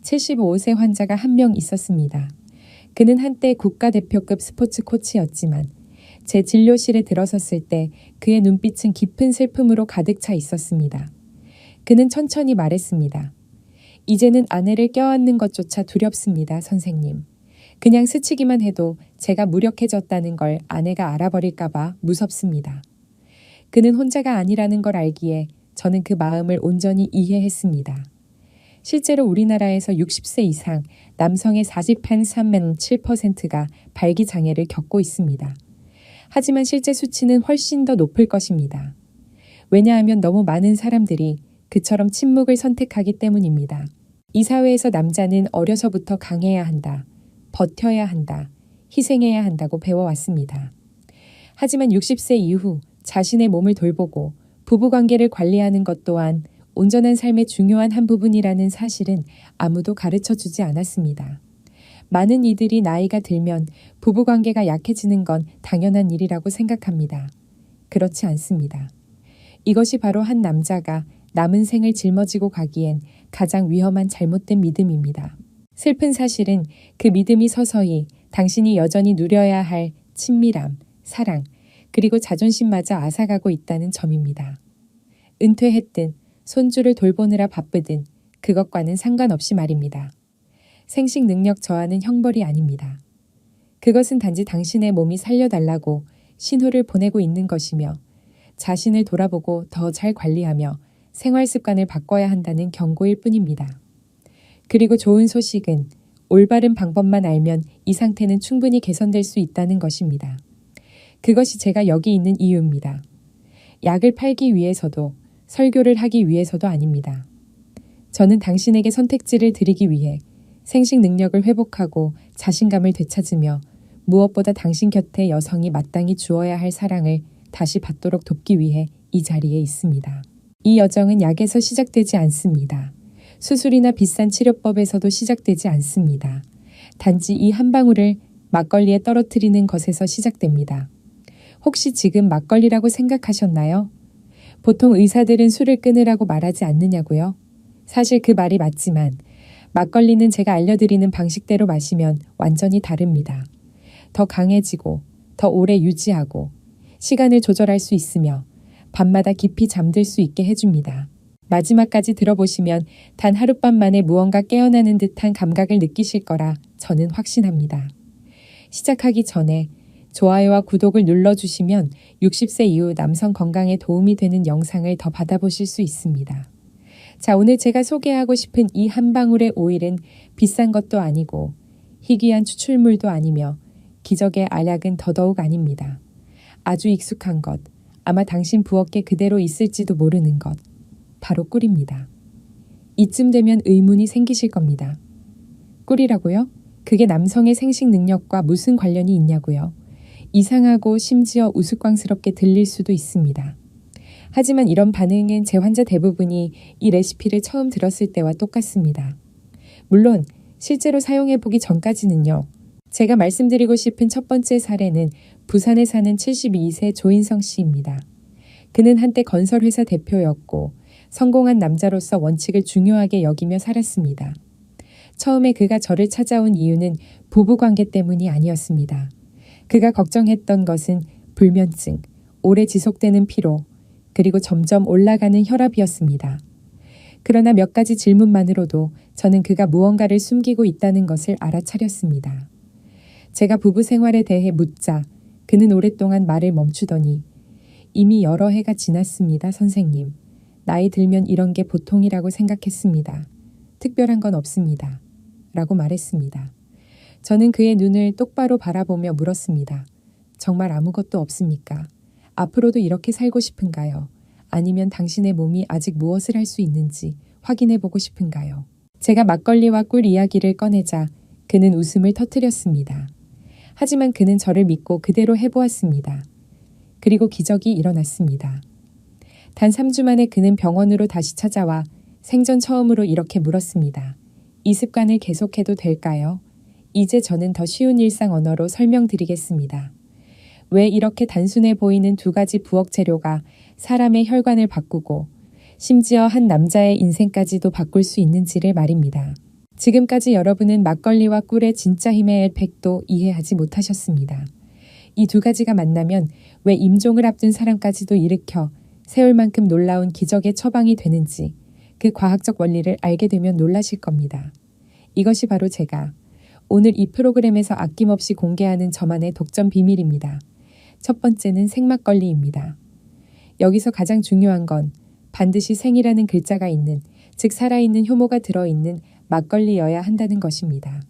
75세 환자가 한 명 있었습니다. 그는 한때 국가대표급 스포츠 코치였지만 제 진료실에 들어섰을 때 그의 눈빛은 깊은 슬픔으로 가득 차 있었습니다. 그는 천천히 말했습니다. 이제는 아내를 껴안는 것조차 두렵습니다, 선생님. 그냥 스치기만 해도 제가 무력해졌다는 걸 아내가 알아버릴까봐 무섭습니다. 그는 혼자가 아니라는 걸 알기에 저는 그 마음을 온전히 이해했습니다. 실제로 우리나라에서 60세 이상 남성의 43.7%가 발기장애를 겪고 있습니다. 하지만 실제 수치는 훨씬 더 높을 것입니다. 왜냐하면 너무 많은 사람들이 그처럼 침묵을 선택하기 때문입니다. 이 사회에서 남자는 어려서부터 강해야 한다, 버텨야 한다, 희생해야 한다고 배워왔습니다. 하지만 60세 이후 자신의 몸을 돌보고 부부관계를 관리하는 것 또한 온전한 삶의 중요한 한 부분이라는 사실은 아무도 가르쳐주지 않았습니다. 많은 이들이 나이가 들면 부부관계가 약해지는 건 당연한 일이라고 생각합니다. 그렇지 않습니다. 이것이 바로 한 남자가 남은 생을 짊어지고 가기엔 가장 위험한 잘못된 믿음입니다. 슬픈 사실은 그 믿음이 서서히 당신이 여전히 누려야 할 친밀함, 사랑, 그리고 자존심마저 앗아가고 있다는 점입니다. 은퇴했든 손주를 돌보느라 바쁘든 그것과는 상관없이 말입니다. 생식 능력 저하는 형벌이 아닙니다. 그것은 단지 당신의 몸이 살려달라고 신호를 보내고 있는 것이며 자신을 돌아보고 더 잘 관리하며 생활 습관을 바꿔야 한다는 경고일 뿐입니다. 그리고 좋은 소식은 올바른 방법만 알면 이 상태는 충분히 개선될 수 있다는 것입니다. 그것이 제가 여기 있는 이유입니다. 약을 팔기 위해서도 설교를 하기 위해서도 아닙니다. 저는 당신에게 선택지를 드리기 위해 생식 능력을 회복하고 자신감을 되찾으며 무엇보다 당신 곁에 여성이 마땅히 주어야 할 사랑을 다시 받도록 돕기 위해 이 자리에 있습니다. 이 여정은 약에서 시작되지 않습니다. 수술이나 비싼 치료법에서도 시작되지 않습니다. 단지 이 한 방울을 막걸리에 떨어뜨리는 것에서 시작됩니다. 혹시 지금 막걸리라고 생각하셨나요? 보통 의사들은 술을 끊으라고 말하지 않느냐고요? 사실 그 말이 맞지만 막걸리는 제가 알려드리는 방식대로 마시면 완전히 다릅니다. 더 강해지고 더 오래 유지하고 시간을 조절할 수 있으며 밤마다 깊이 잠들 수 있게 해줍니다. 마지막까지 들어보시면 단 하룻밤 만에 무언가 깨어나는 듯한 감각을 느끼실 거라 저는 확신합니다. 시작하기 전에 좋아요와 구독을 눌러주시면 60세 이후 남성 건강에 도움이 되는 영상을 더 받아보실 수 있습니다. 자, 오늘 제가 소개하고 싶은 이 한 방울의 오일은 비싼 것도 아니고 희귀한 추출물도 아니며 기적의 알약은 더더욱 아닙니다. 아주 익숙한 것, 아마 당신 부엌에 그대로 있을지도 모르는 것, 바로 꿀입니다. 이쯤 되면 의문이 생기실 겁니다. 꿀이라고요? 그게 남성의 생식 능력과 무슨 관련이 있냐고요? 이상하고 심지어 우스꽝스럽게 들릴 수도 있습니다. 하지만 이런 반응은 제 환자 대부분이 이 레시피를 처음 들었을 때와 똑같습니다. 물론 실제로 사용해보기 전까지는요. 제가 말씀드리고 싶은 첫 번째 사례는 부산에 사는 72세 조인성 씨입니다. 그는 한때 건설회사 대표였고 성공한 남자로서 원칙을 중요하게 여기며 살았습니다. 처음에 그가 저를 찾아온 이유는 부부관계 때문이 아니었습니다. 그가 걱정했던 것은 불면증, 오래 지속되는 피로, 그리고 점점 올라가는 혈압이었습니다. 그러나 몇 가지 질문만으로도 저는 그가 무언가를 숨기고 있다는 것을 알아차렸습니다. 제가 부부 생활에 대해 묻자 그는 오랫동안 말을 멈추더니 이미 여러 해가 지났습니다, 선생님. 나이 들면 이런 게 보통이라고 생각했습니다. 특별한 건 없습니다. 라고 말했습니다. 저는 그의 눈을 똑바로 바라보며 물었습니다. 정말 아무것도 없습니까? 앞으로도 이렇게 살고 싶은가요? 아니면 당신의 몸이 아직 무엇을 할 수 있는지 확인해보고 싶은가요? 제가 막걸리와 꿀 이야기를 꺼내자 그는 웃음을 터뜨렸습니다. 하지만 그는 저를 믿고 그대로 해보았습니다. 그리고 기적이 일어났습니다. 단 3주 만에 그는 병원으로 다시 찾아와 생전 처음으로 이렇게 물었습니다. 이 습관을 계속해도 될까요? 이제 저는 더 쉬운 일상 언어로 설명드리겠습니다. 왜 이렇게 단순해 보이는 두 가지 부엌 재료가 사람의 혈관을 바꾸고 심지어 한 남자의 인생까지도 바꿀 수 있는지를 말입니다. 지금까지 여러분은 막걸리와 꿀의 진짜 힘의 에펙도 이해하지 못하셨습니다. 이 두 가지가 만나면 왜 임종을 앞둔 사람까지도 일으켜 세월만큼 놀라운 기적의 처방이 되는지 그 과학적 원리를 알게 되면 놀라실 겁니다. 이것이 바로 제가 오늘 이 프로그램에서 아낌없이 공개하는 저만의 독점 비밀입니다. 첫 번째는 생막걸리입니다. 여기서 가장 중요한 건 반드시 생이라는 글자가 있는, 즉 살아있는 효모가 들어있는 막걸리여야 한다는 것입니다.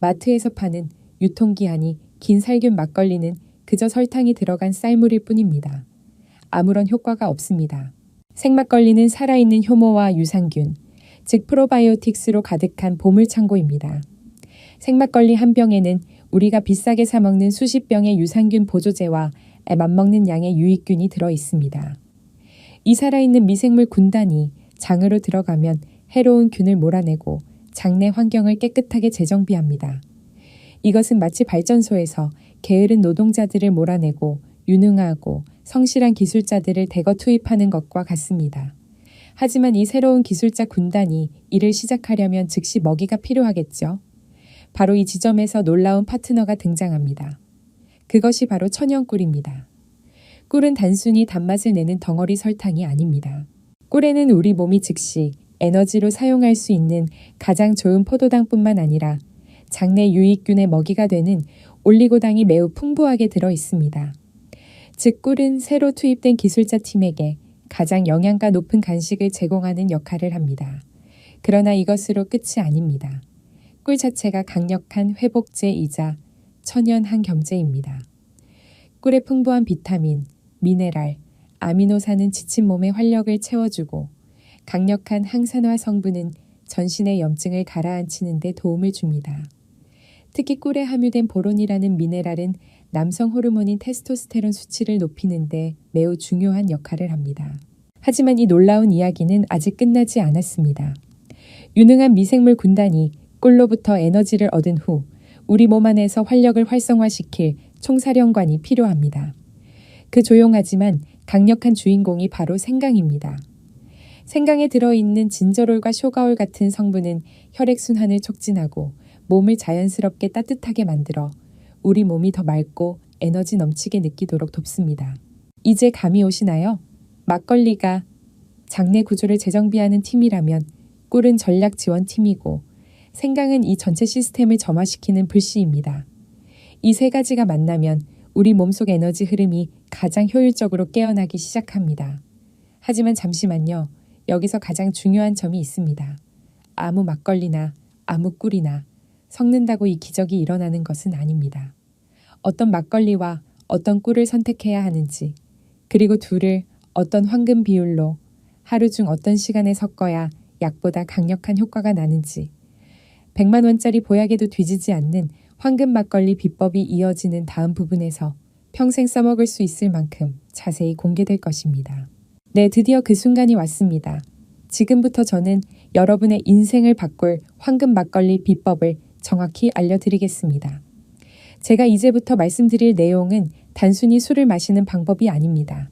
마트에서 파는 유통기한이 긴 살균 막걸리는 그저 설탕이 들어간 쌀물일 뿐입니다. 아무런 효과가 없습니다. 생막걸리는 살아있는 효모와 유산균, 즉 프로바이오틱스로 가득한 보물창고입니다. 생막걸리 한 병에는 우리가 비싸게 사 먹는 수십 병의 유산균 보조제와 맞먹는 양의 유익균이 들어 있습니다. 이 살아있는 미생물 군단이 장으로 들어가면 해로운 균을 몰아내고 장내 환경을 깨끗하게 재정비합니다. 이것은 마치 발전소에서 게으른 노동자들을 몰아내고 유능하고 성실한 기술자들을 대거 투입하는 것과 같습니다. 하지만 이 새로운 기술자 군단이 일을 시작하려면 즉시 먹이가 필요하겠죠. 바로 이 지점에서 놀라운 파트너가 등장합니다. 그것이 바로 천연꿀입니다. 꿀은 단순히 단맛을 내는 덩어리 설탕이 아닙니다. 꿀에는 우리 몸이 즉시 에너지로 사용할 수 있는 가장 좋은 포도당뿐만 아니라 장내 유익균의 먹이가 되는 올리고당이 매우 풍부하게 들어 있습니다. 즉 꿀은 새로 투입된 기술자 팀에게 가장 영양가 높은 간식을 제공하는 역할을 합니다. 그러나 이것으로 끝이 아닙니다. 꿀 자체가 강력한 회복제이자 천연 항염제입니다. 꿀의 풍부한 비타민, 미네랄, 아미노산은 지친 몸의 활력을 채워주고 강력한 항산화 성분은 전신의 염증을 가라앉히는 데 도움을 줍니다. 특히 꿀에 함유된 보론이라는 미네랄은 남성 호르몬인 테스토스테론 수치를 높이는 데 매우 중요한 역할을 합니다. 하지만 이 놀라운 이야기는 아직 끝나지 않았습니다. 유능한 미생물 군단이 꿀로부터 에너지를 얻은 후 우리 몸 안에서 활력을 활성화시킬 총사령관이 필요합니다. 그 조용하지만 강력한 주인공이 바로 생강입니다. 생강에 들어있는 진저롤과 쇼가올 같은 성분은 혈액순환을 촉진하고 몸을 자연스럽게 따뜻하게 만들어 우리 몸이 더 맑고 에너지 넘치게 느끼도록 돕습니다. 이제 감이 오시나요? 막걸리가 장내 구조를 재정비하는 팀이라면 꿀은 전략 지원팀이고 생강은 이 전체 시스템을 점화시키는 불씨입니다. 이 세 가지가 만나면 우리 몸속 에너지 흐름이 가장 효율적으로 깨어나기 시작합니다. 하지만 잠시만요. 여기서 가장 중요한 점이 있습니다. 아무 막걸리나 아무 꿀이나 섞는다고 이 기적이 일어나는 것은 아닙니다. 어떤 막걸리와 어떤 꿀을 선택해야 하는지, 그리고 둘을 어떤 황금 비율로 하루 중 어떤 시간에 섞어야 약보다 강력한 효과가 나는지, 100만 원짜리 보약에도 뒤지지 않는 황금 막걸리 비법이 이어지는 다음 부분에서 평생 써먹을 수 있을 만큼 자세히 공개될 것입니다. 네, 드디어 그 순간이 왔습니다. 지금부터 저는 여러분의 인생을 바꿀 황금 막걸리 비법을 정확히 알려드리겠습니다. 제가 이제부터 말씀드릴 내용은 단순히 술을 마시는 방법이 아닙니다.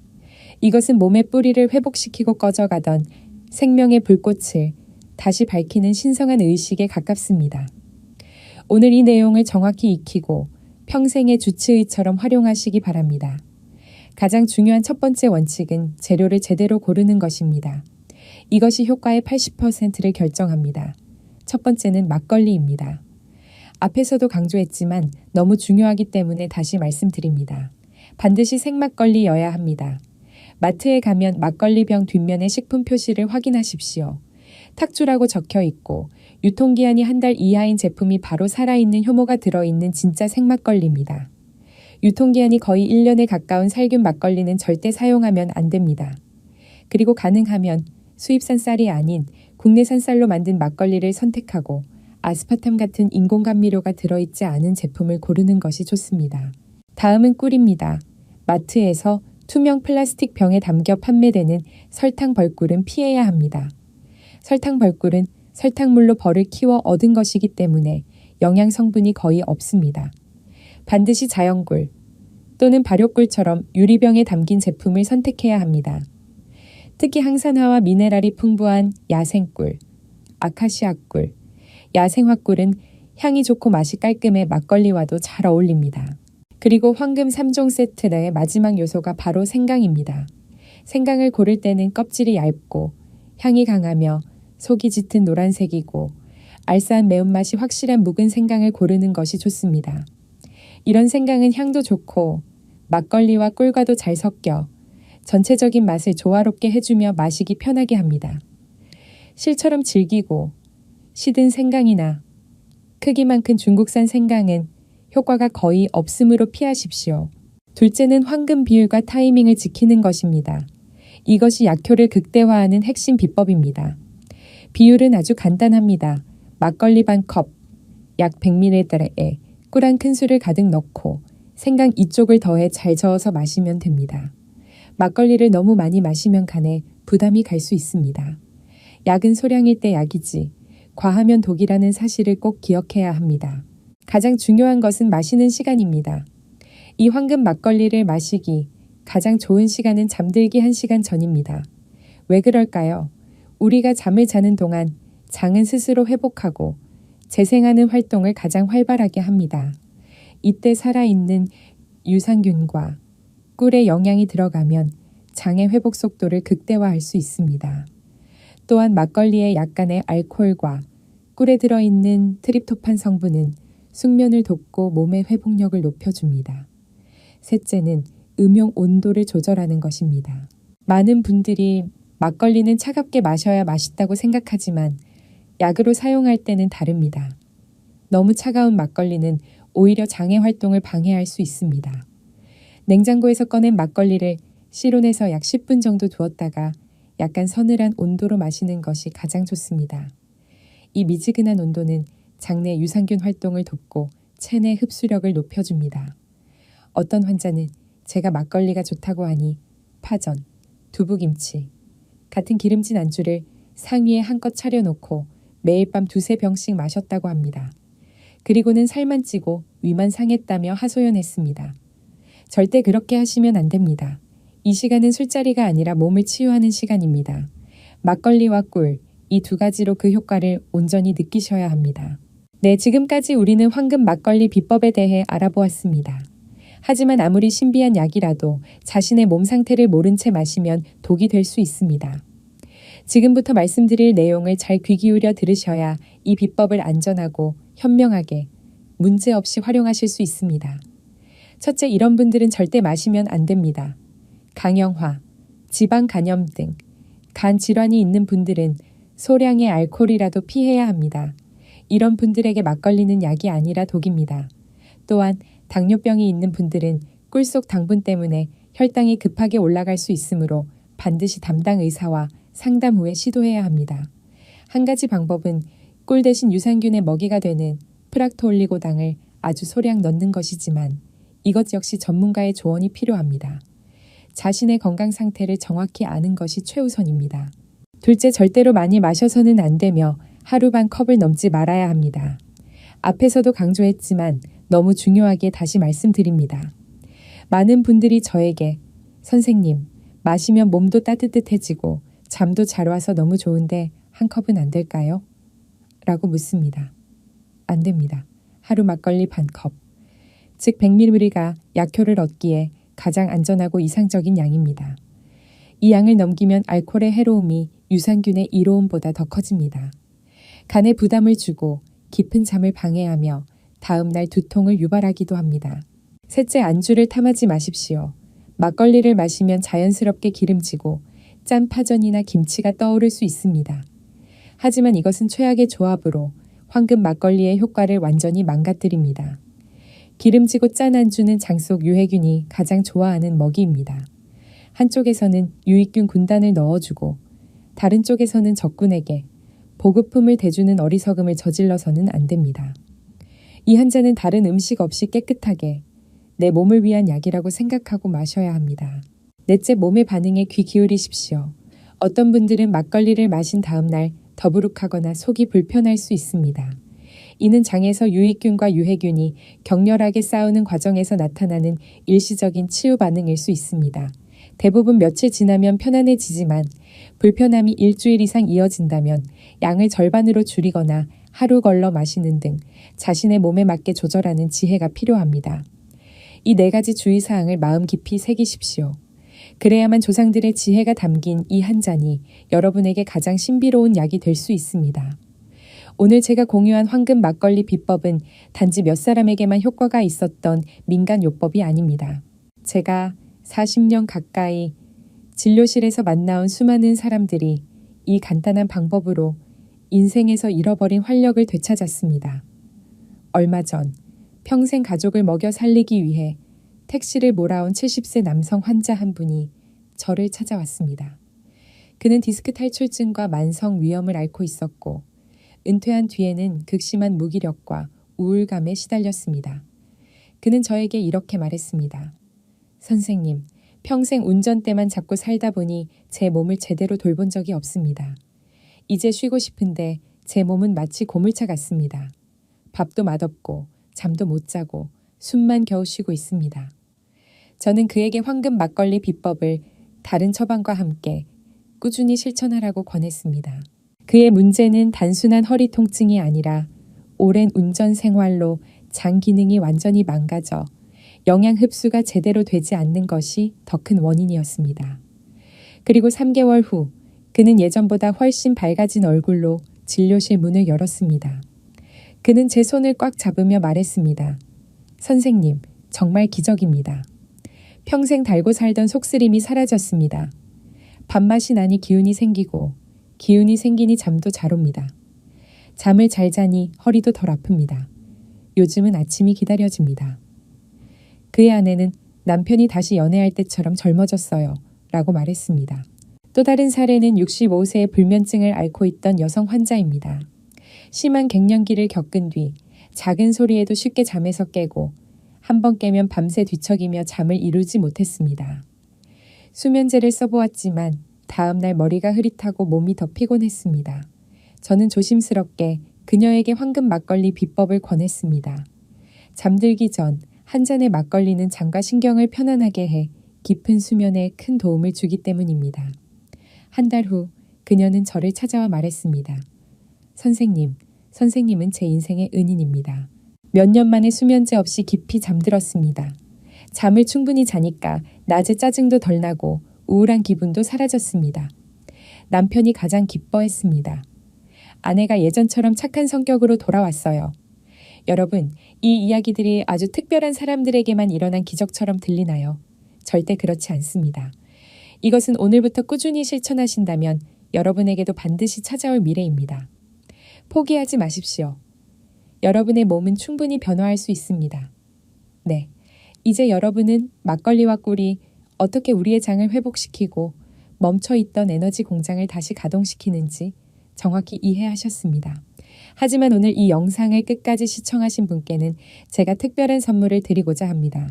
이것은 몸의 뿌리를 회복시키고 꺼져가던 생명의 불꽃을 다시 밝히는 신성한 의식에 가깝습니다. 오늘 이 내용을 정확히 익히고 평생의 주치의처럼 활용하시기 바랍니다. 가장 중요한 첫 번째 원칙은 재료를 제대로 고르는 것입니다. 이것이 효과의 80%를 결정합니다. 첫 번째는 막걸리입니다. 앞에서도 강조했지만 너무 중요하기 때문에 다시 말씀드립니다. 반드시 생막걸리여야 합니다. 마트에 가면 막걸리병 뒷면의 식품 표시를 확인하십시오. 탁주라고 적혀 있고 유통기한이 한 달 이하인 제품이 바로 살아있는 효모가 들어있는 진짜 생막걸리입니다. 유통기한이 거의 1년에 가까운 살균 막걸리는 절대 사용하면 안 됩니다. 그리고 가능하면 수입산 쌀이 아닌 국내산 쌀로 만든 막걸리를 선택하고 아스파탐 같은 인공감미료가 들어있지 않은 제품을 고르는 것이 좋습니다. 다음은 꿀입니다. 마트에서 투명 플라스틱 병에 담겨 판매되는 설탕 벌꿀은 피해야 합니다. 설탕 벌꿀은 설탕물로 벌을 키워 얻은 것이기 때문에 영양 성분이 거의 없습니다. 반드시 자연꿀 또는 발효꿀처럼 유리병에 담긴 제품을 선택해야 합니다. 특히 항산화와 미네랄이 풍부한 야생꿀, 아카시아꿀, 야생화꿀은 향이 좋고 맛이 깔끔해 막걸리와도 잘 어울립니다. 그리고 황금 3종 세트의 마지막 요소가 바로 생강입니다. 생강을 고를 때는 껍질이 얇고 향이 강하며 속이 짙은 노란색이고 알싸한 매운맛이 확실한 묵은 생강을 고르는 것이 좋습니다. 이런 생강은 향도 좋고 막걸리와 꿀과도 잘 섞여 전체적인 맛을 조화롭게 해주며 마시기 편하게 합니다. 실처럼 질기고 시든 생강이나 크기만 큰 중국산 생강은 효과가 거의 없으므로 피하십시오. 둘째는 황금 비율과 타이밍을 지키는 것입니다. 이것이 약효를 극대화하는 핵심 비법입니다. 비율은 아주 간단합니다. 막걸리 반 컵, 약 100ml에 꿀 한 큰술을 가득 넣고 생강 2쪽을 더해 잘 저어서 마시면 됩니다. 막걸리를 너무 많이 마시면 간에 부담이 갈 수 있습니다. 약은 소량일 때 약이지 과하면 독이라는 사실을 꼭 기억해야 합니다. 가장 중요한 것은 마시는 시간입니다. 이 황금 막걸리를 마시기 가장 좋은 시간은 잠들기 1시간 전입니다. 왜 그럴까요? 우리가 잠을 자는 동안 장은 스스로 회복하고 재생하는 활동을 가장 활발하게 합니다. 이때 살아있는 유산균과 꿀의 영양이 들어가면 장의 회복 속도를 극대화할 수 있습니다. 또한 막걸리의 약간의 알코올과 꿀에 들어있는 트립토판 성분은 숙면을 돕고 몸의 회복력을 높여줍니다. 셋째는 음용 온도를 조절하는 것입니다. 많은 분들이 막걸리는 차갑게 마셔야 맛있다고 생각하지만 약으로 사용할 때는 다릅니다. 너무 차가운 막걸리는 오히려 장의 활동을 방해할 수 있습니다. 냉장고에서 꺼낸 막걸리를 실온에서 약 10분 정도 두었다가 약간 서늘한 온도로 마시는 것이 가장 좋습니다. 이 미지근한 온도는 장내 유산균 활동을 돕고 체내 흡수력을 높여줍니다. 어떤 환자는 제가 막걸리가 좋다고 하니 파전, 두부김치 같은 기름진 안주를 상위에 한껏 차려놓고 매일 밤 2~3병씩 마셨다고 합니다. 그리고는 살만 찌고 위만 상했다며 하소연했습니다. 절대 그렇게 하시면 안 됩니다. 이 시간은 술자리가 아니라 몸을 치유하는 시간입니다. 막걸리와 꿀, 이 두 가지로 그 효과를 온전히 느끼셔야 합니다. 네, 지금까지 우리는 황금 막걸리 비법에 대해 알아보았습니다. 하지만 아무리 신비한 약이라도 자신의 몸 상태를 모른 채 마시면 독이 될 수 있습니다. 지금부터 말씀드릴 내용을 잘 귀 기울여 들으셔야 이 비법을 안전하고 현명하게 문제없이 활용하실 수 있습니다. 첫째, 이런 분들은 절대 마시면 안 됩니다. 강형화, 지방 간염 등 간 질환이 있는 분들은 소량의 알코올이라도 피해야 합니다. 이런 분들에게 막걸리는 약이 아니라 독입니다. 또한 당뇨병이 있는 분들은 꿀 속 당분 때문에 혈당이 급하게 올라갈 수 있으므로 반드시 담당 의사와 상담 후에 시도해야 합니다. 한 가지 방법은 꿀 대신 유산균의 먹이가 되는 프락토올리고당을 아주 소량 넣는 것이지만 이것 역시 전문가의 조언이 필요합니다. 자신의 건강 상태를 정확히 아는 것이 최우선입니다. 둘째, 절대로 많이 마셔서는 안 되며 하루 반 컵을 넘지 말아야 합니다. 앞에서도 강조했지만 너무 중요하게 다시 말씀드립니다. 많은 분들이 저에게 선생님, 마시면 몸도 따뜻해지고 잠도 잘 와서 너무 좋은데 한 컵은 안 될까요? 라고 묻습니다. 안 됩니다. 하루 막걸리 반 컵, 즉 100ml가 약효를 얻기에 가장 안전하고 이상적인 양입니다. 이 양을 넘기면 알코올의 해로움이 유산균의 이로움보다 더 커집니다. 간에 부담을 주고 깊은 잠을 방해하며 다음날 두통을 유발하기도 합니다. 셋째, 안주를 탐하지 마십시오. 막걸리를 마시면 자연스럽게 기름지고 짠 파전이나 김치가 떠오를 수 있습니다. 하지만 이것은 최악의 조합으로 황금 막걸리의 효과를 완전히 망가뜨립니다. 기름지고 짠 안주는 장 속 유해균이 가장 좋아하는 먹이입니다. 한쪽에서는 유익균 군단을 넣어주고 다른 쪽에서는 적군에게 보급품을 대주는 어리석음을 저질러서는 안 됩니다. 이 한 잔은 다른 음식 없이 깨끗하게 내 몸을 위한 약이라고 생각하고 마셔야 합니다. 넷째, 몸의 반응에 귀 기울이십시오. 어떤 분들은 막걸리를 마신 다음 날 더부룩하거나 속이 불편할 수 있습니다. 이는 장에서 유익균과 유해균이 격렬하게 싸우는 과정에서 나타나는 일시적인 치유 반응일 수 있습니다. 대부분 며칠 지나면 편안해지지만 불편함이 일주일 이상 이어진다면 양을 절반으로 줄이거나 하루 걸러 마시는 등 자신의 몸에 맞게 조절하는 지혜가 필요합니다. 이 4가지 주의사항을 마음 깊이 새기십시오. 그래야만 조상들의 지혜가 담긴 이 한 잔이 여러분에게 가장 신비로운 약이 될 수 있습니다. 오늘 제가 공유한 황금 막걸리 비법은 단지 몇 사람에게만 효과가 있었던 민간 요법이 아닙니다. 제가 40년 가까이 진료실에서 만나온 수많은 사람들이 이 간단한 방법으로 인생에서 잃어버린 활력을 되찾았습니다. 얼마 전 평생 가족을 먹여 살리기 위해 택시를 몰아온 70세 남성 환자 한 분이 저를 찾아왔습니다. 그는 디스크 탈출증과 만성 위염을 앓고 있었고 은퇴한 뒤에는 극심한 무기력과 우울감에 시달렸습니다. 그는 저에게 이렇게 말했습니다. 선생님, 평생 운전대만 잡고 살다 보니 제 몸을 제대로 돌본 적이 없습니다. 이제 쉬고 싶은데 제 몸은 마치 고물차 같습니다. 밥도 맛없고 잠도 못 자고 숨만 겨우 쉬고 있습니다. 저는 그에게 황금 막걸리 비법을 다른 처방과 함께 꾸준히 실천하라고 권했습니다. 그의 문제는 단순한 허리 통증이 아니라 오랜 운전 생활로 장 기능이 완전히 망가져 영양 흡수가 제대로 되지 않는 것이 더 큰 원인이었습니다. 그리고 3개월 후 그는 예전보다 훨씬 밝아진 얼굴로 진료실 문을 열었습니다. 그는 제 손을 꽉 잡으며 말했습니다. 선생님, 정말 기적입니다. 평생 달고 살던 속쓰림이 사라졌습니다. 밥맛이 나니 기운이 생기고 기운이 생기니 잠도 잘 옵니다. 잠을 잘 자니 허리도 덜 아픕니다. 요즘은 아침이 기다려집니다. 그의 아내는 남편이 다시 연애할 때처럼 젊어졌어요. 라고 말했습니다. 또 다른 사례는 65세의 불면증을 앓고 있던 여성 환자입니다. 심한 갱년기를 겪은 뒤 작은 소리에도 쉽게 잠에서 깨고 한 번 깨면 밤새 뒤척이며 잠을 이루지 못했습니다. 수면제를 써보았지만 다음날 머리가 흐릿하고 몸이 더 피곤했습니다. 저는 조심스럽게 그녀에게 황금 막걸리 비법을 권했습니다. 잠들기 전 한 잔의 막걸리는 장과 신경을 편안하게 해 깊은 수면에 큰 도움을 주기 때문입니다. 한 달 후 그녀는 저를 찾아와 말했습니다. 선생님은 제 인생의 은인입니다. 몇 년 만에 수면제 없이 깊이 잠들었습니다. 잠을 충분히 자니까 낮에 짜증도 덜 나고 우울한 기분도 사라졌습니다. 남편이 가장 기뻐했습니다. 아내가 예전처럼 착한 성격으로 돌아왔어요. 여러분, 이 이야기들이 아주 특별한 사람들에게만 일어난 기적처럼 들리나요? 절대 그렇지 않습니다. 이것은 오늘부터 꾸준히 실천하신다면 여러분에게도 반드시 찾아올 미래입니다. 포기하지 마십시오. 여러분의 몸은 충분히 변화할 수 있습니다. 네, 이제 여러분은 막걸리와 꿀이 어떻게 우리의 장을 회복시키고 멈춰있던 에너지 공장을 다시 가동시키는지 정확히 이해하셨습니다. 하지만 오늘 이 영상을 끝까지 시청하신 분께는 제가 특별한 선물을 드리고자 합니다.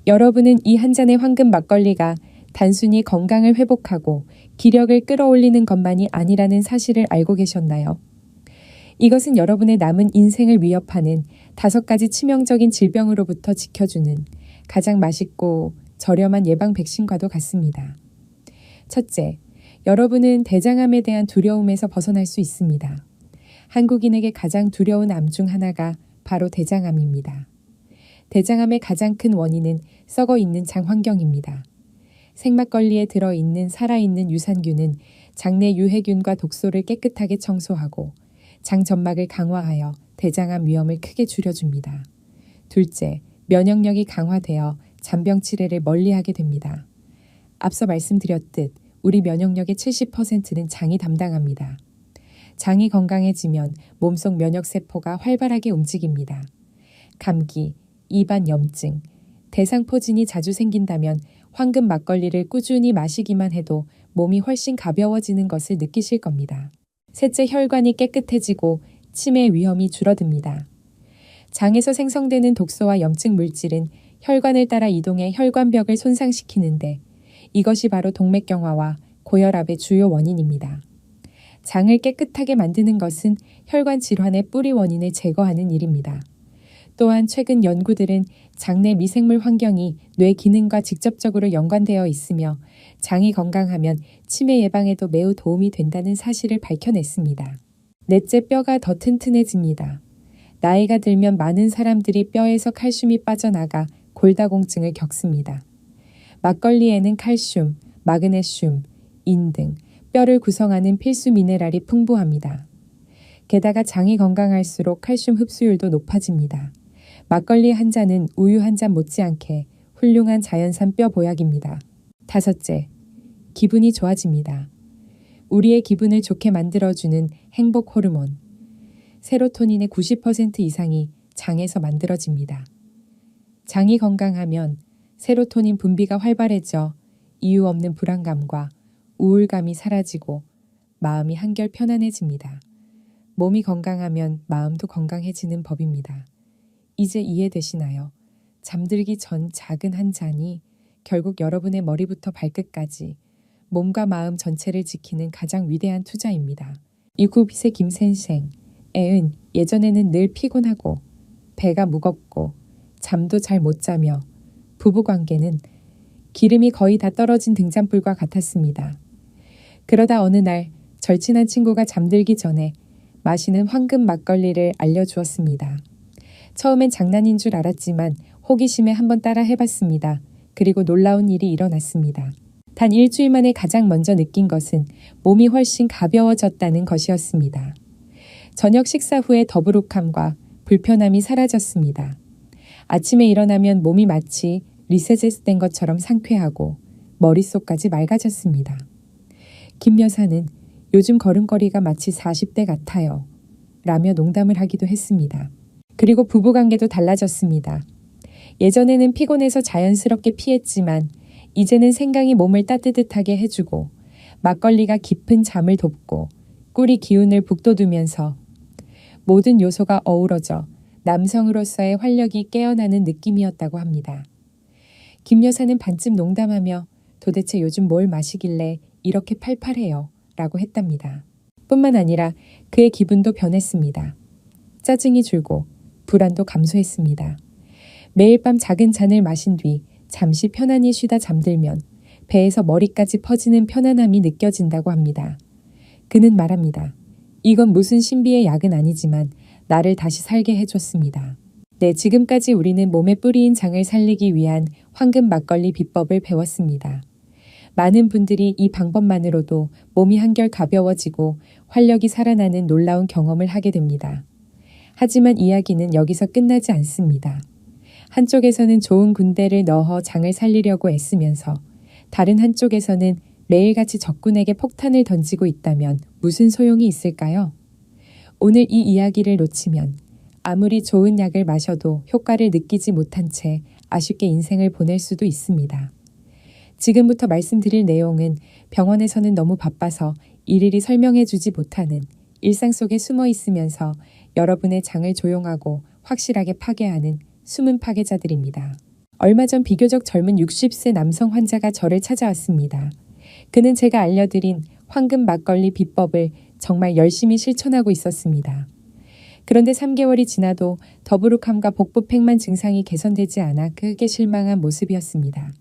여러분은 이 한 잔의 황금 막걸리가 단순히 건강을 회복하고 기력을 끌어올리는 것만이 아니라는 사실을 알고 계셨나요? 이것은 여러분의 남은 인생을 위협하는 5가지 치명적인 질병으로부터 지켜주는 가장 맛있고 저렴한 예방 백신과도 같습니다. 첫째, 여러분은 대장암에 대한 두려움에서 벗어날 수 있습니다. 한국인에게 가장 두려운 암 중 하나가 바로 대장암입니다. 대장암의 가장 큰 원인은 썩어 있는 장 환경입니다. 생막걸리에 들어있는 살아있는 유산균은 장내 유해균과 독소를 깨끗하게 청소하고 장 점막을 강화하여 대장암 위험을 크게 줄여줍니다. 둘째, 면역력이 강화되어 잔병 치레를 멀리하게 됩니다. 앞서 말씀드렸듯 우리 면역력의 70%는 장이 담당합니다. 장이 건강해지면 몸속 면역세포가 활발하게 움직입니다. 감기, 입안 염증, 대상포진이 자주 생긴다면 황금 막걸리를 꾸준히 마시기만 해도 몸이 훨씬 가벼워지는 것을 느끼실 겁니다. 셋째, 혈관이 깨끗해지고 치매 위험이 줄어듭니다. 장에서 생성되는 독소와 염증 물질은 혈관을 따라 이동해 혈관벽을 손상시키는데 이것이 바로 동맥경화와 고혈압의 주요 원인입니다. 장을 깨끗하게 만드는 것은 혈관 질환의 뿌리 원인을 제거하는 일입니다. 또한 최근 연구들은 장내 미생물 환경이 뇌 기능과 직접적으로 연관되어 있으며 장이 건강하면 치매 예방에도 매우 도움이 된다는 사실을 밝혀냈습니다. 넷째, 뼈가 더 튼튼해집니다. 나이가 들면 많은 사람들이 뼈에서 칼슘이 빠져나가 골다공증을 겪습니다. 막걸리에는 칼슘, 마그네슘, 인 등 뼈를 구성하는 필수 미네랄이 풍부합니다. 게다가 장이 건강할수록 칼슘 흡수율도 높아집니다. 막걸리 한 잔은 우유 한 잔 못지않게 훌륭한 자연산 뼈 보약입니다. 다섯째, 기분이 좋아집니다. 우리의 기분을 좋게 만들어주는 행복 호르몬, 세로토닌의 90% 이상이 장에서 만들어집니다. 장이 건강하면 세로토닌 분비가 활발해져 이유 없는 불안감과 우울감이 사라지고 마음이 한결 편안해집니다. 몸이 건강하면 마음도 건강해지는 법입니다. 이제 이해되시나요? 잠들기 전 작은 한 잔이 결국 여러분의 머리부터 발끝까지 몸과 마음 전체를 지키는 가장 위대한 투자입니다. 이구빗의 김센생, 애은 예전에는 늘 피곤하고 배가 무겁고 잠도 잘 못 자며 부부관계는 기름이 거의 다 떨어진 등잔불과 같았습니다. 그러다 어느 날 절친한 친구가 잠들기 전에 마시는 황금 막걸리를 알려주었습니다. 처음엔 장난인 줄 알았지만 호기심에 한번 따라 해봤습니다. 그리고 놀라운 일이 일어났습니다. 단 일주일 만에 가장 먼저 느낀 것은 몸이 훨씬 가벼워졌다는 것이었습니다. 저녁 식사 후에 더부룩함과 불편함이 사라졌습니다. 아침에 일어나면 몸이 마치 리셋된 것처럼 상쾌하고 머릿속까지 맑아졌습니다. 김 여사는 요즘 걸음걸이가 마치 40대 같아요. 라며 농담을 하기도 했습니다. 그리고 부부관계도 달라졌습니다. 예전에는 피곤해서 자연스럽게 피했지만 이제는 생강이 몸을 따뜻하게 해주고 막걸리가 깊은 잠을 돕고 꿀이 기운을 북돋우면서 모든 요소가 어우러져 남성으로서의 활력이 깨어나는 느낌이었다고 합니다. 김 여사는 반쯤 농담하며 도대체 요즘 뭘 마시길래 이렇게 팔팔해요 라고 했답니다. 뿐만 아니라 그의 기분도 변했습니다. 짜증이 줄고 불안도 감소했습니다. 매일 밤 작은 잔을 마신 뒤 잠시 편안히 쉬다 잠들면 배에서 머리까지 퍼지는 편안함이 느껴진다고 합니다. 그는 말합니다. 이건 무슨 신비의 약은 아니지만 나를 다시 살게 해줬습니다. 네, 지금까지 우리는 몸에 뿌리인 장을 살리기 위한 황금 막걸리 비법을 배웠습니다. 많은 분들이 이 방법만으로도 몸이 한결 가벼워지고 활력이 살아나는 놀라운 경험을 하게 됩니다. 하지만 이야기는 여기서 끝나지 않습니다. 한쪽에서는 좋은 군대를 넣어 장을 살리려고 애쓰면서 다른 한쪽에서는 매일같이 적군에게 폭탄을 던지고 있다면 무슨 소용이 있을까요? 오늘 이 이야기를 놓치면 아무리 좋은 약을 마셔도 효과를 느끼지 못한 채 아쉽게 인생을 보낼 수도 있습니다. 지금부터 말씀드릴 내용은 병원에서는 너무 바빠서 일일이 설명해주지 못하는 일상 속에 숨어 있으면서 여러분의 장을 조용하고 확실하게 파괴하는 숨은 파괴자들입니다. 얼마 전 비교적 젊은 60세 남성 환자가 저를 찾아왔습니다. 그는 제가 알려드린 황금 막걸리 비법을 정말 열심히 실천하고 있었습니다. 그런데 3개월이 지나도 더부룩함과 복부팽만 증상이 개선되지 않아 크게 실망한 모습이었습니다.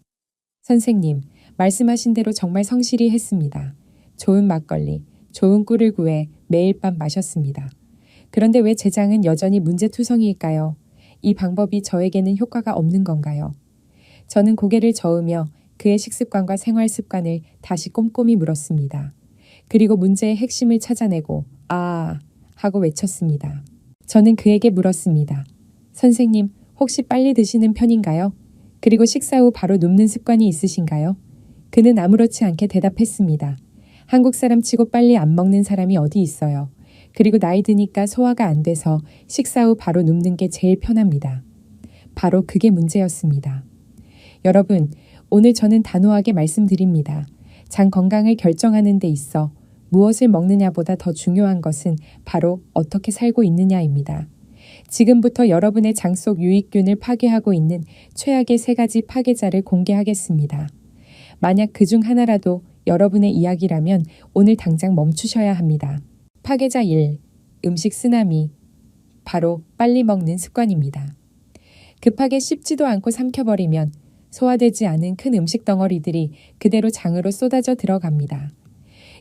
선생님, 말씀하신 대로 정말 성실히 했습니다. 좋은 막걸리, 좋은 꿀을 구해 매일 밤 마셨습니다. 그런데 왜 제 장은 여전히 문제투성이일까요? 이 방법이 저에게는 효과가 없는 건가요? 저는 고개를 저으며 그의 식습관과 생활 습관을 다시 꼼꼼히 물었습니다. 그리고 문제의 핵심을 찾아내고 아 하고 외쳤습니다. 저는 그에게 물었습니다. 선생님, 혹시 빨리 드시는 편인가요? 그리고 식사 후 바로 눕는 습관이 있으신가요? 그는 아무렇지 않게 대답했습니다. 한국 사람 치고 빨리 안 먹는 사람이 어디 있어요. 그리고 나이 드니까 소화가 안 돼서 식사 후 바로 눕는 게 제일 편합니다. 바로 그게 문제였습니다. 여러분, 오늘 저는 단호하게 말씀드립니다. 장 건강을 결정하는 데 있어 무엇을 먹느냐보다 더 중요한 것은 바로 어떻게 살고 있느냐입니다. 지금부터 여러분의 장 속 유익균을 파괴하고 있는 최악의 3가지 파괴자를 공개하겠습니다. 만약 그중 하나라도 여러분의 이야기라면 오늘 당장 멈추셔야 합니다. 파괴자 1. 음식 쓰나미. 바로 빨리 먹는 습관입니다. 급하게 씹지도 않고 삼켜버리면 소화되지 않은 큰 음식 덩어리들이 그대로 장으로 쏟아져 들어갑니다.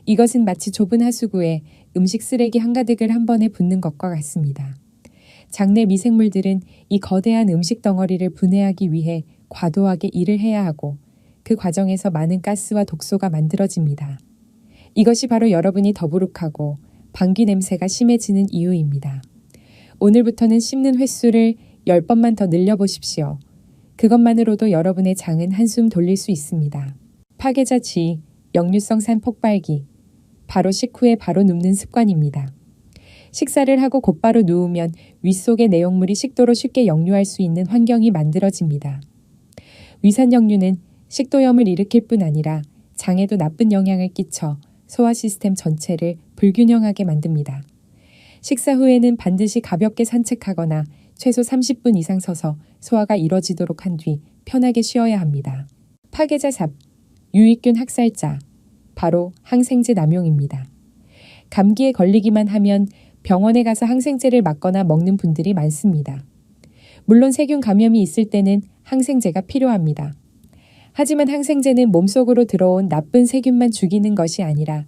이것은 마치 좁은 하수구에 음식 쓰레기 한가득을 한 번에 붓는 것과 같습니다. 장내 미생물들은 이 거대한 음식 덩어리를 분해하기 위해 과도하게 일을 해야 하고 그 과정에서 많은 가스와 독소가 만들어집니다. 이것이 바로 여러분이 더부룩하고 방귀 냄새가 심해지는 이유입니다. 오늘부터는 씹는 횟수를 10번만 더 늘려보십시오. 그것만으로도 여러분의 장은 한숨 돌릴 수 있습니다. 파괴자 쥐, 역류성 산 폭발기, 바로 식후에 바로 눕는 습관입니다. 식사를 하고 곧바로 누우면 윗속의 내용물이 식도로 쉽게 역류할 수 있는 환경이 만들어집니다. 위산 역류는 식도염을 일으킬 뿐 아니라 장에도 나쁜 영향을 끼쳐 소화 시스템 전체를 불균형하게 만듭니다. 식사 후에는 반드시 가볍게 산책하거나 최소 30분 이상 서서 소화가 이뤄지도록 한 뒤 편하게 쉬어야 합니다. 파괴자 삽, 유익균 학살자, 바로 항생제 남용입니다. 감기에 걸리기만 하면 병원에 가서 항생제를 맞거나 먹는 분들이 많습니다. 물론 세균 감염이 있을 때는 항생제가 필요합니다. 하지만 항생제는 몸속으로 들어온 나쁜 세균만 죽이는 것이 아니라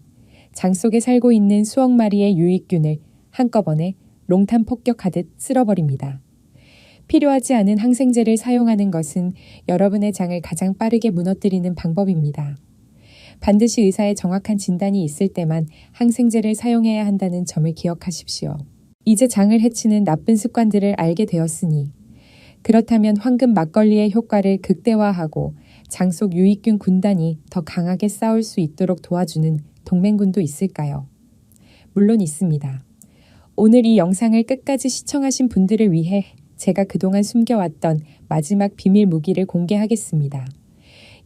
장 속에 살고 있는 수억 마리의 유익균을 한꺼번에 롱탄 폭격하듯 쓸어버립니다. 필요하지 않은 항생제를 사용하는 것은 여러분의 장을 가장 빠르게 무너뜨리는 방법입니다. 반드시 의사의 정확한 진단이 있을 때만 항생제를 사용해야 한다는 점을 기억하십시오. 이제 장을 해치는 나쁜 습관들을 알게 되었으니 그렇다면 황금 막걸리의 효과를 극대화하고 장 속 유익균 군단이 더 강하게 싸울 수 있도록 도와주는 동맹군도 있을까요? 물론 있습니다. 오늘 이 영상을 끝까지 시청하신 분들을 위해 제가 그동안 숨겨왔던 마지막 비밀 무기를 공개하겠습니다.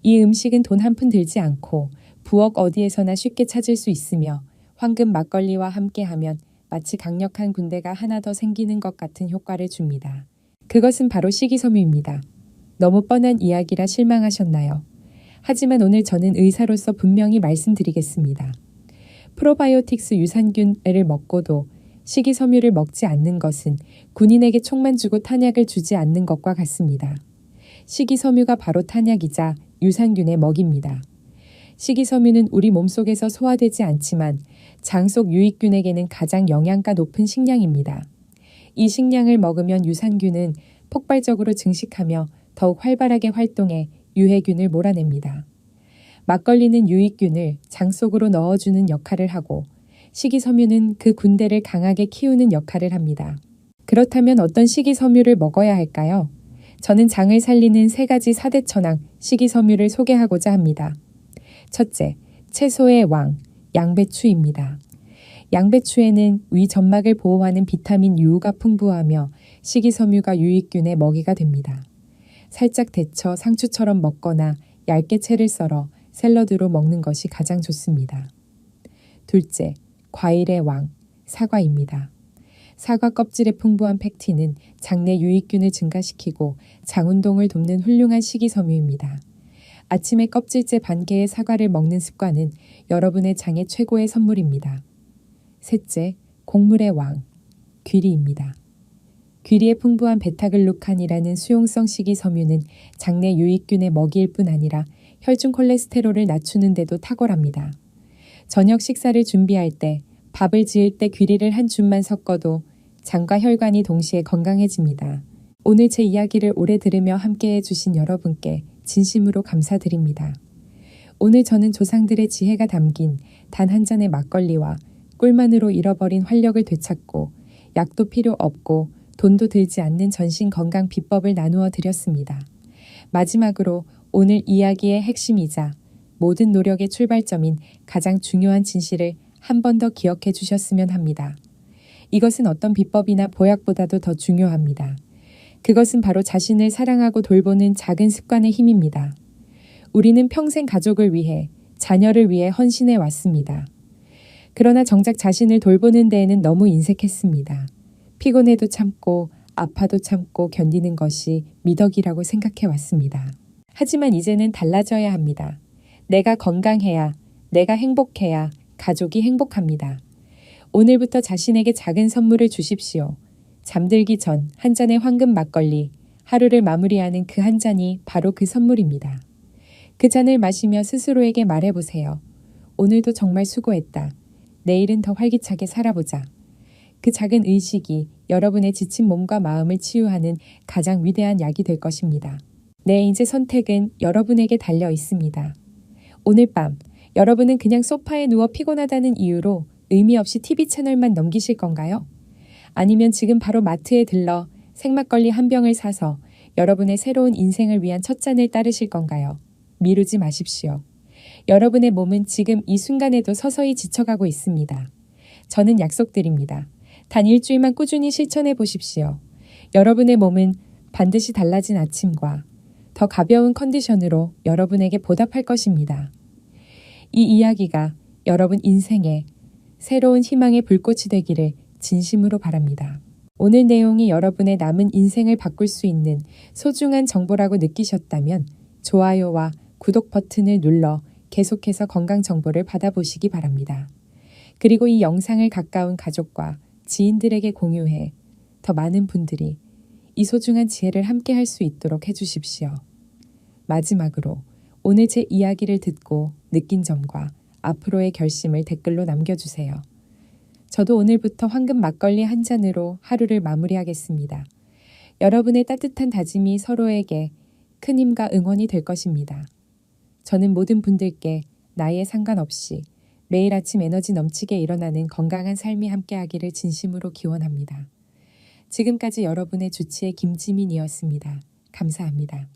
이 음식은 돈 한 푼 들지 않고 부엌 어디에서나 쉽게 찾을 수 있으며 황금 막걸리와 함께하면 마치 강력한 군대가 하나 더 생기는 것 같은 효과를 줍니다. 그것은 바로 식이섬유입니다. 너무 뻔한 이야기라 실망하셨나요? 하지만 오늘 저는 의사로서 분명히 말씀드리겠습니다. 프로바이오틱스 유산균을 먹고도 식이섬유를 먹지 않는 것은 군인에게 총만 주고 탄약을 주지 않는 것과 같습니다. 식이섬유가 바로 탄약이자 유산균의 먹입니다. 식이섬유는 우리 몸속에서 소화되지 않지만 장 속 유익균에게는 가장 영양가 높은 식량입니다. 이 식량을 먹으면 유산균은 폭발적으로 증식하며 더욱 활발하게 활동해 유해균을 몰아냅니다. 막걸리는 유익균을 장 속으로 넣어주는 역할을 하고 식이섬유는 그 군대를 강하게 키우는 역할을 합니다. 그렇다면 어떤 식이섬유를 먹어야 할까요? 저는 장을 살리는 3가지 4대 천왕 식이섬유를 소개하고자 합니다. 첫째, 채소의 왕, 양배추입니다. 양배추에는 위 점막을 보호하는 비타민 U가 풍부하며 식이섬유가 유익균의 먹이가 됩니다. 살짝 데쳐 상추처럼 먹거나 얇게 채를 썰어 샐러드로 먹는 것이 가장 좋습니다. 둘째, 과일의 왕, 사과입니다. 사과 껍질에 풍부한 팩틴은 장내 유익균을 증가시키고 장 운동을 돕는 훌륭한 식이섬유입니다. 아침에 껍질째 반 개의 사과를 먹는 습관은 여러분의 장의 최고의 선물입니다. 셋째, 곡물의 왕, 귀리입니다. 귀리의 풍부한 베타글루칸이라는 수용성 식이섬유는 장내 유익균의 먹이일 뿐 아니라 혈중 콜레스테롤을 낮추는 데도 탁월합니다. 저녁 식사를 준비할 때, 밥을 지을 때 귀리를 한 줌만 섞어도 장과 혈관이 동시에 건강해집니다. 오늘 제 이야기를 오래 들으며 함께해 주신 여러분께 진심으로 감사드립니다. 오늘 저는 조상들의 지혜가 담긴 단 한 잔의 막걸리와 꿀만으로 잃어버린 활력을 되찾고 약도 필요 없고 돈도 들지 않는 전신 건강 비법을 나누어 드렸습니다. 마지막으로 오늘 이야기의 핵심이자 모든 노력의 출발점인 가장 중요한 진실을 한 번 더 기억해 주셨으면 합니다. 이것은 어떤 비법이나 보약보다도 더 중요합니다. 그것은 바로 자신을 사랑하고 돌보는 작은 습관의 힘입니다. 우리는 평생 가족을 위해, 자녀를 위해 헌신해 왔습니다. 그러나 정작 자신을 돌보는 데에는 너무 인색했습니다. 피곤해도 참고 아파도 참고 견디는 것이 미덕이라고 생각해 왔습니다. 하지만 이제는 달라져야 합니다. 내가 건강해야, 내가 행복해야 가족이 행복합니다. 오늘부터 자신에게 작은 선물을 주십시오. 잠들기 전 한 잔의 황금 막걸리, 하루를 마무리하는 그 한 잔이 바로 그 선물입니다. 그 잔을 마시며 스스로에게 말해보세요. 오늘도 정말 수고했다. 내일은 더 활기차게 살아보자. 그 작은 의식이 여러분의 지친 몸과 마음을 치유하는 가장 위대한 약이 될 것입니다. 네, 이제 선택은 여러분에게 달려 있습니다. 오늘 밤 여러분은 그냥 소파에 누워 피곤하다는 이유로 의미 없이 TV 채널만 넘기실 건가요? 아니면 지금 바로 마트에 들러 생막걸리 한 병을 사서 여러분의 새로운 인생을 위한 첫 잔을 따르실 건가요? 미루지 마십시오. 여러분의 몸은 지금 이 순간에도 서서히 지쳐가고 있습니다. 저는 약속드립니다. 단 일주일만 꾸준히 실천해 보십시오. 여러분의 몸은 반드시 달라진 아침과 더 가벼운 컨디션으로 여러분에게 보답할 것입니다. 이 이야기가 여러분 인생에 새로운 희망의 불꽃이 되기를 진심으로 바랍니다. 오늘 내용이 여러분의 남은 인생을 바꿀 수 있는 소중한 정보라고 느끼셨다면 좋아요와 구독 버튼을 눌러 계속해서 건강 정보를 받아보시기 바랍니다. 그리고 이 영상을 가까운 가족과 지인들에게 공유해 더 많은 분들이 이 소중한 지혜를 함께 할 수 있도록 해주십시오. 마지막으로 오늘 제 이야기를 듣고 느낀 점과 앞으로의 결심을 댓글로 남겨주세요. 저도 오늘부터 황금 막걸리 한 잔으로 하루를 마무리하겠습니다. 여러분의 따뜻한 다짐이 서로에게 큰 힘과 응원이 될 것입니다. 저는 모든 분들께 나이에 상관없이 매일 아침 에너지 넘치게 일어나는 건강한 삶이 함께하기를 진심으로 기원합니다. 지금까지 여러분의 주치의 김지민이었습니다. 감사합니다.